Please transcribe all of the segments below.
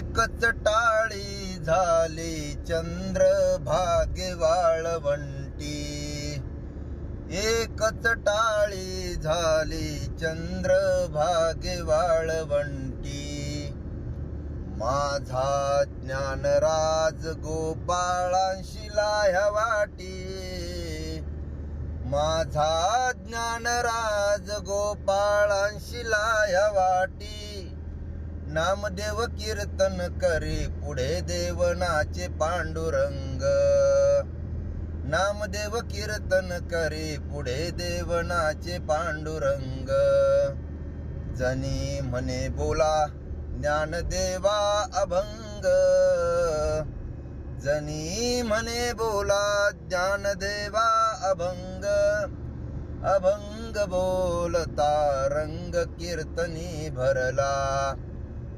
एकच टाळी झाली चंद्रभागे वाळवंटी, एकच टाळी झाली चंद्रभागे वाळवंटी. माझा ज्ञानराज गोपाळांशिला ह्या वाटी, माझा ज्ञानराज गोपाळांशिला ह्या वाटी. नामदेव कीर्तन करे पुढे देवनाचे पांडुरंग, नामदेव कीर्तन करे पुढे देवनाचे पांडुरंग. जनी म्हणे बोला ज्ञानदेवा अभंग, जनी म्हणे बोला ज्ञानदेवा अभंग. अभंग बोलता रंग कीर्तनी भरला,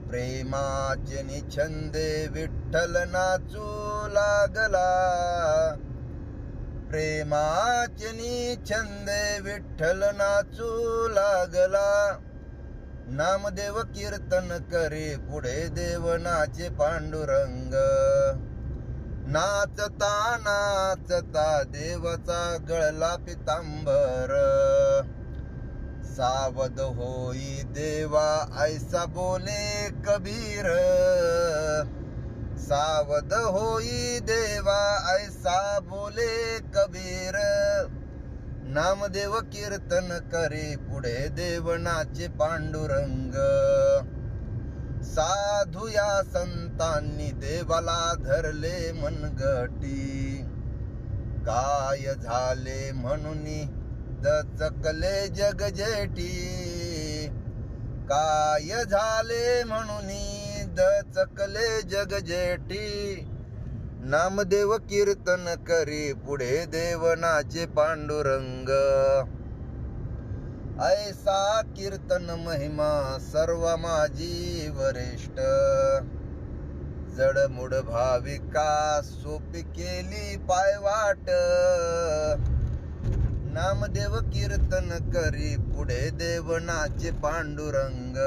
प्रेमाचे निछंदे विठ्ठल नाचू लागला, प्रेमाचे निछंदे विठ्ठल नाचू लागला. नामदेव कीर्तन करे पुढे देवनाचे पांडुरंग. नाचता नाचता देवाचा गळला पितांबर, सावध होई देवा ऐसा बोले कबीर, सावध होई देवा ऐसा बोले कबीर. नामदेव कीर्तन करे पुढे देवनाचे पांडुरंग. साधू या संतांनी देवाला धरले मनगटी, काय झाले म्हणून दचकले जगजेटी, काय झाले म्हणून दचकले जगजेटी. नामदेव कीर्तन करे पुढे देवनाचे पांडुरंग. ऐसा कीर्तन महिमा सर्व माझी वरिष्ठ, जडमुड भाविका सोपी केली पायवाट. नामदेव कीर्तन करी पुढे देवनाचे पांडुरंग.